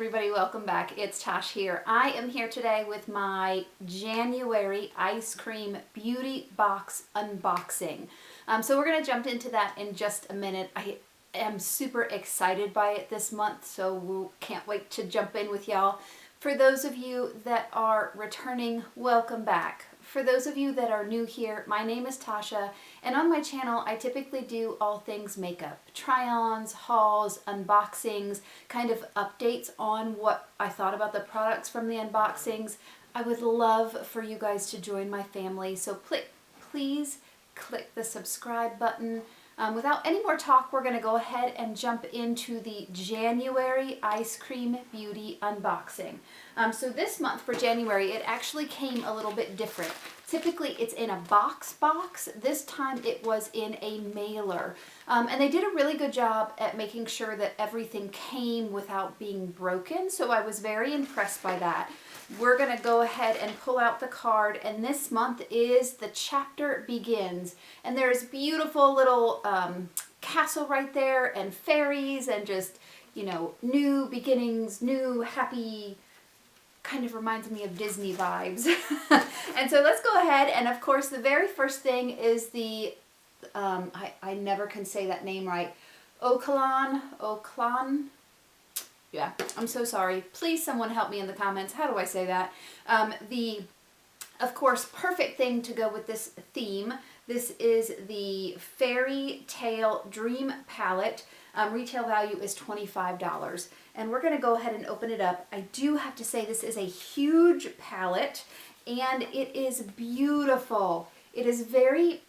everybody, welcome back. It's Tosh here. I am here today with my January Ice Cream Beauty Box unboxing. So we're going to jump into that in just a minute. I am super excited by it this month, so we can't wait to jump in with y'all. For those of you that are returning, welcome back. For those of you that are new here, my name is Tasha, and on my channel I typically do all things makeup. Try-ons, hauls, unboxings, kind of updates on what I thought about the products from the unboxings. I would love for you guys to join my family, so please click the subscribe button. Without any more talk, we're going to go ahead and jump into the January Ice Cream Beauty unboxing. So this month for January, it actually came a little bit different. Typically it's in a box. This time it was in a mailer. And they did a really good job at making sure that everything came without being broken, so I was very impressed by that. We're going to go ahead and pull out the card, and this month is The Chapter Begins. And there's beautiful little castle right there, and fairies, and just, you know, new beginnings, new happy, kind of reminds me of Disney vibes. And so let's go ahead, and of course the very first thing is the, I never can say that name right, Oclan. Yeah, I'm so sorry. Please someone help me in the comments. How do I say that? Of course, perfect thing to go with this theme. This is the Fairy Tale Dream Palette. Retail value is $25. And we're going to go ahead and open it up. I do have to say this is a huge palette, and it is beautiful. It is very,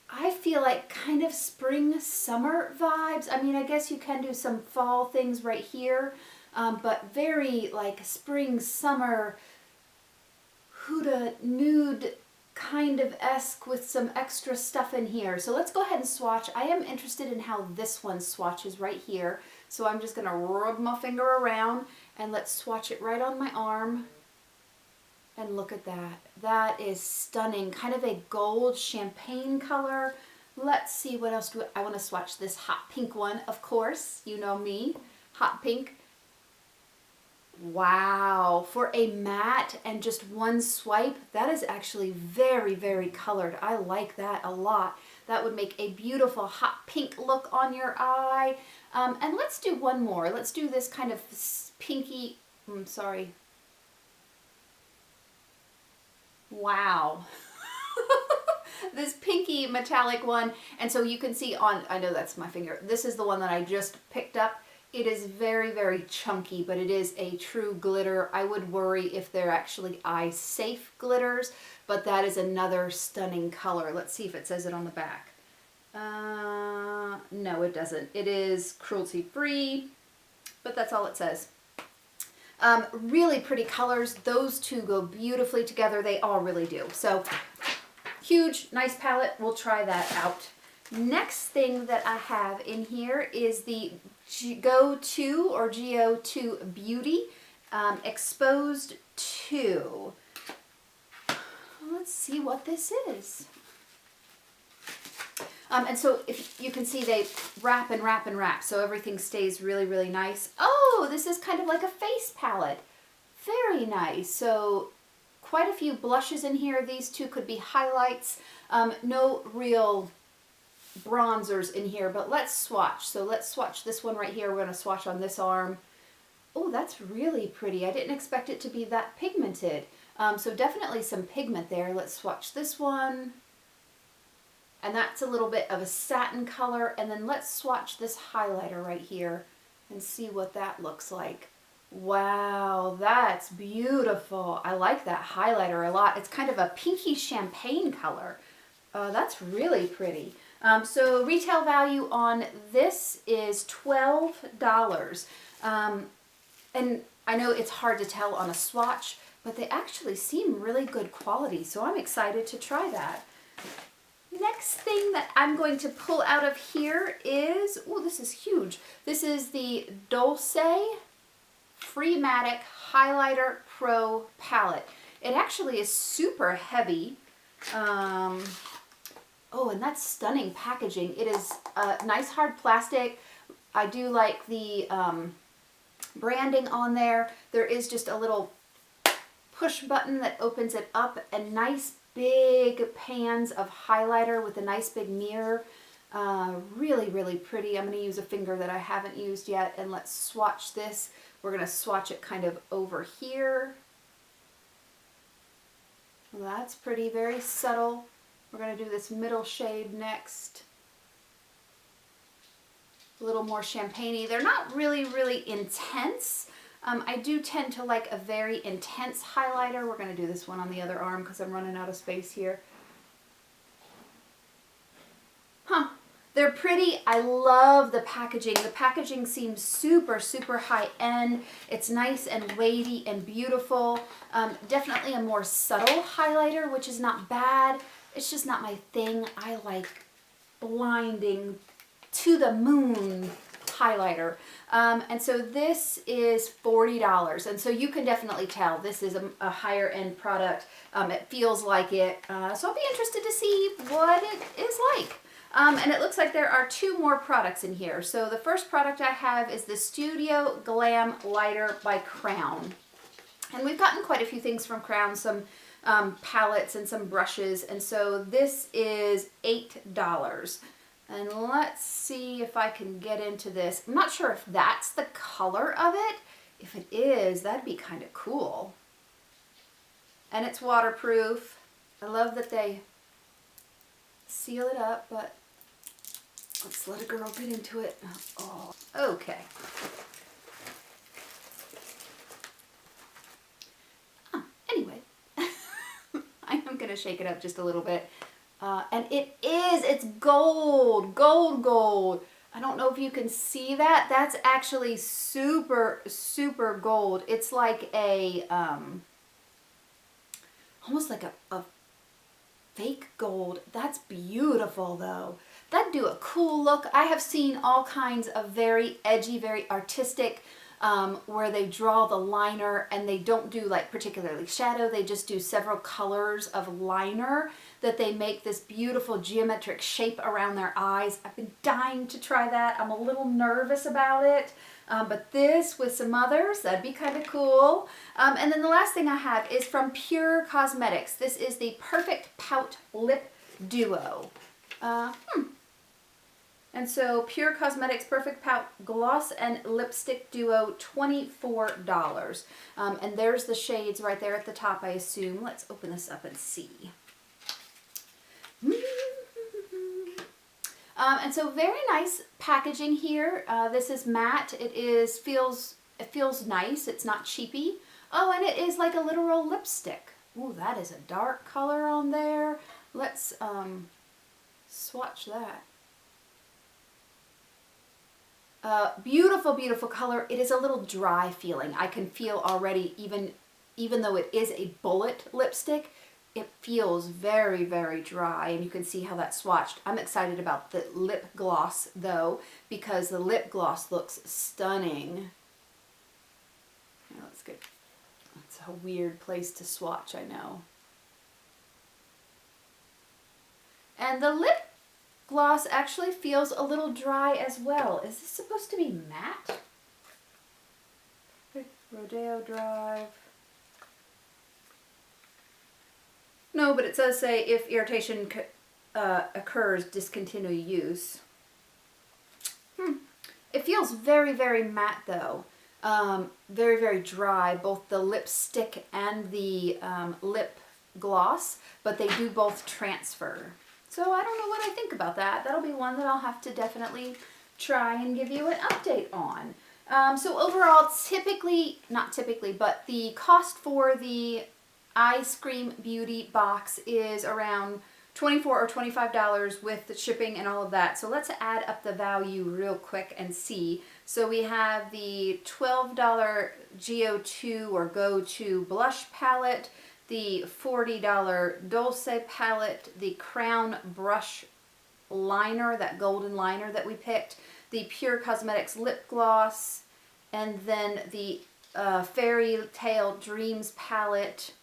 I feel like kind of spring summer vibes. I mean, I guess you can do some fall things right here, but very like spring summer huda nude kind of esque with some extra stuff in here. So let's go ahead and swatch. I am interested in how this one swatches right here. So I'm just going to rub my finger around and let's swatch it right on my arm. And look at that. That is stunning. Kind of a gold champagne color. Let's see what else I want to swatch. This hot pink one, of course. You know me. Hot pink. Wow. For a matte and just one swipe, that is actually very, very colored. I like that a lot. That would make a beautiful hot pink look on your eye. And let's do one more. Let's do this kind of pinky, wow. This pinky metallic one. And so you can see on, I know that's my finger, this is the one that I just picked up. It is very, very chunky, but it is a true glitter. I would worry if they're actually eye safe glitters, but that is another stunning color. Let's see if it says it on the back. No, it doesn't. It is cruelty free, but that's all it says. Really pretty colors. Those two go beautifully together. They all really do. So huge, nice palette. We'll try that out. Next thing that I have in here is the Go2 or GO2 Beauty Exposed 2. Let's see what this is. And so if you can see, they wrap and wrap and wrap, so everything stays really, really nice. Oh, this is kind of like a face palette. Very nice. So quite a few blushes in here. These two could be highlights. No real bronzers in here, but let's swatch. So let's swatch this one right here. We're going to swatch on this arm. Oh, that's really pretty. I didn't expect it to be that pigmented. So definitely some pigment there. Let's swatch this one. And that's a little bit of a satin color. And then let's swatch this highlighter right here and see what that looks like. Wow, that's beautiful. I like that highlighter a lot. It's kind of a pinky champagne color. That's really pretty. So retail value on this is $12. And I know it's hard to tell on a swatch, but they actually seem really good quality. So I'm excited to try that. Next thing that I'm going to pull out of here is, oh, this is huge. This is the Dulce Freematic Highlighter Pro Palette. It actually is super heavy. Oh, and that's stunning packaging. It is nice hard plastic. I do like the branding on there. There is just a little push button that opens it up, and nice big pans of highlighter with a nice big mirror. Really, really pretty. I'm going to use a finger that I haven't used yet, and let's swatch this. We're going to swatch it kind of over here. Well, that's pretty, very subtle. We're going to do this middle shade next. A little more champagne-y. They're not really, really intense. I do tend to like a very intense highlighter. We're going to do this one on the other arm because I'm running out of space here. Huh. They're pretty. I love the packaging. The packaging seems super, super high-end. It's nice and weighty and beautiful. Definitely a more subtle highlighter, which is not bad. It's just not my thing. I like blinding to the moon highlighter. And so this is $40. And so you can definitely tell this is a higher end product. It feels like it. So I'll be interested to see what it is like. And it looks like there are 2 more products in here. So the first product I have is the Studio Glam Lighter by Crown. And we've gotten quite a few things from Crown, some palettes and some brushes. And so this is $8. And let's see if I can get into this. I'm not sure if that's the color of it. If it is, that'd be kind of cool. And it's waterproof. I love that they seal it up, but let's let a girl get into it. Oh, okay. Anyway, I am going to shake it up just a little bit. And it's gold, gold. I don't know if you can see that. That's actually super, super gold. It's like a, almost like a fake gold. That's beautiful though. That'd do a cool look. I have seen all kinds of very edgy, very artistic, where they draw the liner and they don't do like particularly shadow. They just do several colors of liner that they make this beautiful geometric shape around their eyes. I've been dying to try that. I'm a little nervous about it. But this with some others, that'd be kind of cool. And then the last thing I have is from Pur Cosmetics. This is the Perfect Pout Lip Duo. And so Pur Cosmetics Perfect Pout Gloss and Lipstick Duo, $24. And there's the shades right there at the top, I assume. Let's open this up and see. And so very nice packaging here. This is matte. It feels nice. It's not cheapy. Oh, and it is like a literal lipstick. Ooh, that is a dark color on there. Let's swatch that. Beautiful, beautiful color. It is a little dry feeling. I can feel already, even though it is a bullet lipstick, it feels very, very dry, and you can see how that's swatched. I'm excited about the lip gloss though, because the lip gloss looks stunning. Yeah, let's get, it's a weird place to swatch, I know. And the lip gloss actually feels a little dry as well. Is this supposed to be matte? Rodeo Drive. No, but it does say if irritation occurs, discontinue use. It feels very, very matte though. Very, very dry, both the lipstick and the lip gloss, but they do both transfer. So I don't know what I think about that. That'll be one that I'll have to definitely try and give you an update on. So overall, not typically, but the cost for the Eyescream Beauty box is around $24 or $25 with the shipping and all of that. So let's add up the value real quick and see. So we have the $12 Go2 or Go2 blush palette, the $40 Dulce palette, the Crown brush liner, that golden liner that we picked, the Pur Cosmetics lip gloss, and then the Fairy Tale Dreams palette,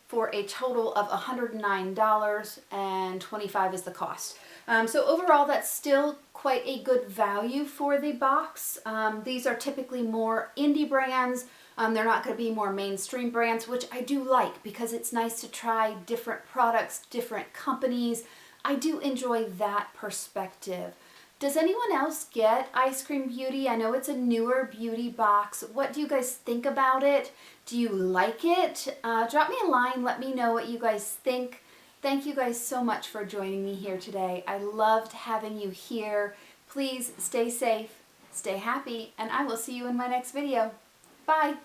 for a total of $109, and $25 is the cost. So overall, that's still quite a good value for the box. These are typically more indie brands. They're not going to be more mainstream brands, which I do like because it's nice to try different products, different companies. I do enjoy that perspective. Does anyone else get Eyescream Beauty? I know it's a newer beauty box. What do you guys think about it? Do you like it? Drop me a line. Let me know what you guys think. Thank you guys so much for joining me here today. I loved having you here. Please stay safe, stay happy, and I will see you in my next video. Bye.